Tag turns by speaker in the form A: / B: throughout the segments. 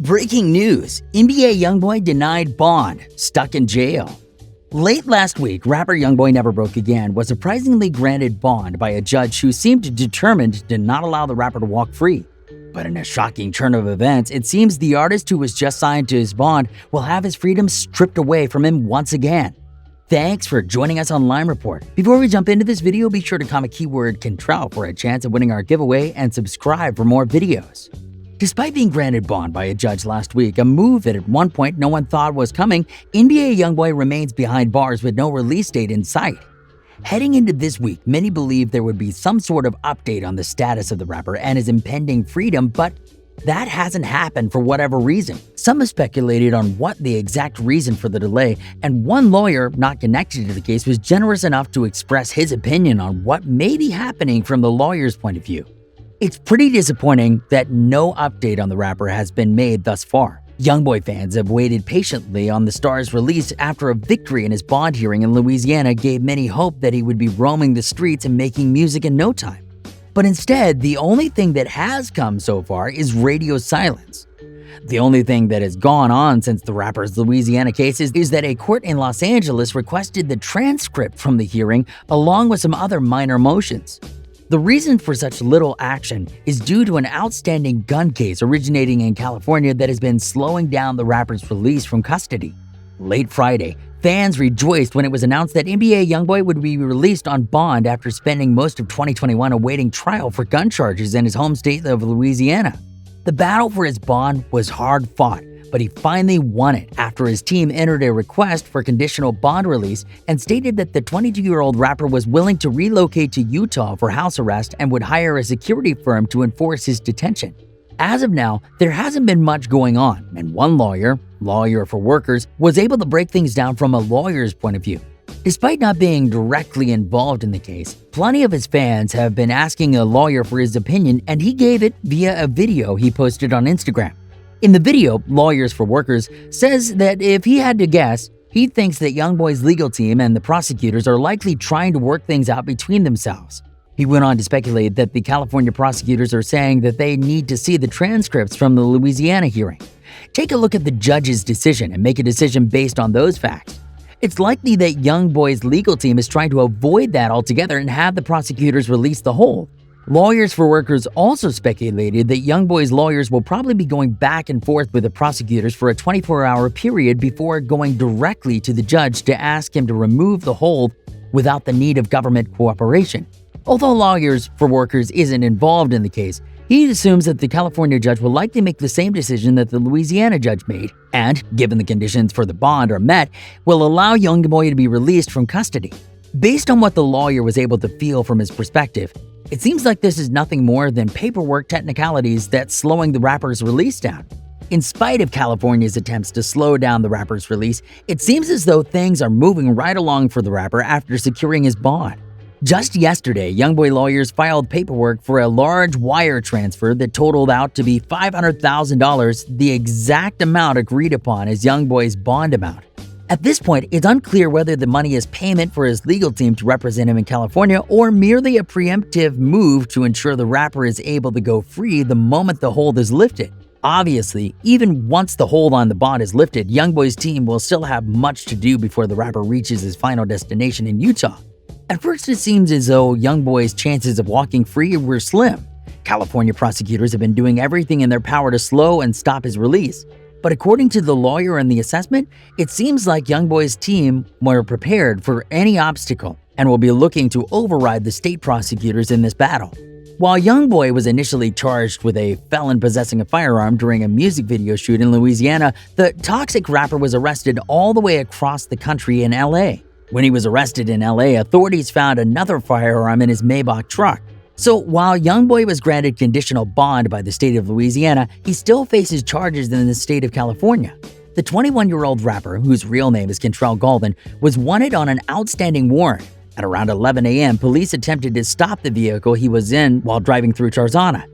A: Breaking news: NBA Youngboy denied bond, stuck in jail. Late last week, rapper Youngboy Never Broke Again was surprisingly granted bond by a judge who seemed determined to not allow the rapper to walk free. But in a shocking turn of events, it seems the artist who was just signed to his bond will have his freedom stripped away from him once again. Thanks for joining us on Lime Report. Before we jump into this video, be sure to comment keyword Cantrell for a chance of winning our giveaway and subscribe for more videos. Despite being granted bond by a judge last week, a move that at one point no one thought was coming, NBA Youngboy remains behind bars with no release date in sight. Heading into this week, many believed there would be some sort of update on the status of the rapper and his impending freedom, but that hasn't happened for whatever reason. Some have speculated on what the exact reason for the delay, and one lawyer not connected to the case was generous enough to express his opinion on what may be happening from the lawyer's point of view. It's pretty disappointing that no update on the rapper has been made thus far. Youngboy fans have waited patiently on the star's release after a victory in his bond hearing in Louisiana gave many hope that he would be roaming the streets and making music in no time. But instead, the only thing that has come so far is radio silence. The only thing that has gone on since the rapper's Louisiana case is that a court in Los Angeles requested the transcript from the hearing along with some other minor motions. The reason for such little action is due to an outstanding gun case originating in California that has been slowing down the rapper's release from custody. Late Friday, fans rejoiced when it was announced that NBA Youngboy would be released on bond after spending most of 2021 awaiting trial for gun charges in his home state of Louisiana. The battle for his bond was hard-fought, but he finally won it after his team entered a request for conditional bond release and stated that the 22-year-old rapper was willing to relocate to Utah for house arrest and would hire a security firm to enforce his detention. As of now, there hasn't been much going on, and one lawyer for workers, was able to break things down from a lawyer's point of view. Despite not being directly involved in the case, plenty of his fans have been asking a lawyer for his opinion, and he gave it via a video he posted on Instagram. In the video, Lawyers for Workers says that if he had to guess, he thinks that Youngboy's legal team and the prosecutors are likely trying to work things out between themselves. He went on to speculate that the California prosecutors are saying that they need to see the transcripts from the Louisiana hearing. Take a look at the judge's decision and make a decision based on those facts. It's likely that Youngboy's legal team is trying to avoid that altogether and have the prosecutors release the whole. Lawyers for Workers also speculated that Youngboy's lawyers will probably be going back and forth with the prosecutors for a 24-hour period before going directly to the judge to ask him to remove the hold without the need of government cooperation. Although Lawyers for Workers isn't involved in the case, he assumes that the California judge will likely make the same decision that the Louisiana judge made and, given the conditions for the bond are met, will allow Youngboy to be released from custody. Based on what the lawyer was able to feel from his perspective, it seems like this is nothing more than paperwork technicalities that's slowing the rapper's release down. In spite of California's attempts to slow down the rapper's release, it seems as though things are moving right along for the rapper after securing his bond. Just yesterday, Youngboy lawyers filed paperwork for a large wire transfer that totaled out to be $500,000, the exact amount agreed upon as Youngboy's bond amount. At this point, it's unclear whether the money is payment for his legal team to represent him in California or merely a preemptive move to ensure the rapper is able to go free the moment the hold is lifted. Obviously, even once the hold on the bond is lifted, Youngboy's team will still have much to do before the rapper reaches his final destination in Utah. At first, it seems as though Youngboy's chances of walking free were slim. California prosecutors have been doing everything in their power to slow and stop his release. But according to the lawyer and the assessment, it seems like Youngboy's team were prepared for any obstacle and will be looking to override the state prosecutors in this battle. While Youngboy was initially charged with a felon possessing a firearm during a music video shoot in Louisiana, the toxic rapper was arrested all the way across the country in LA. When he was arrested in LA, authorities found another firearm in his Maybach truck. So while Youngboy was granted conditional bond by the state of Louisiana, he still faces charges in the state of California. The 21-year-old rapper, whose real name is Cantrell was wanted on an outstanding warrant. At around 11 a.m., police attempted to stop the vehicle he was in while driving through Tarzana.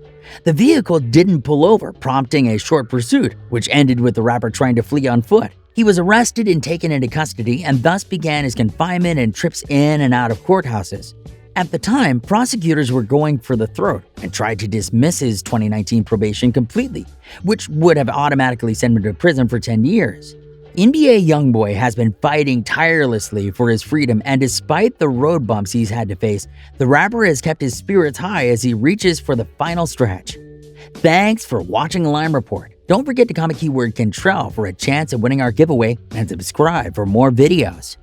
A: The vehicle didn't pull over, prompting a short pursuit, which ended with the rapper trying to flee on foot. He was arrested and taken into custody and thus began his confinement and trips in and out of courthouses. At the time, prosecutors were going for the throat and tried to dismiss his 2019 probation completely, which would have automatically sent him to prison for 10 years. NBA Youngboy has been fighting tirelessly for his freedom, and despite the road bumps he's had to face, the rapper has kept his spirits high as he reaches for the final stretch. Thanks for watching Lime Report. Don't forget to comment keyword Cantrell for a chance at winning our giveaway and subscribe for more videos.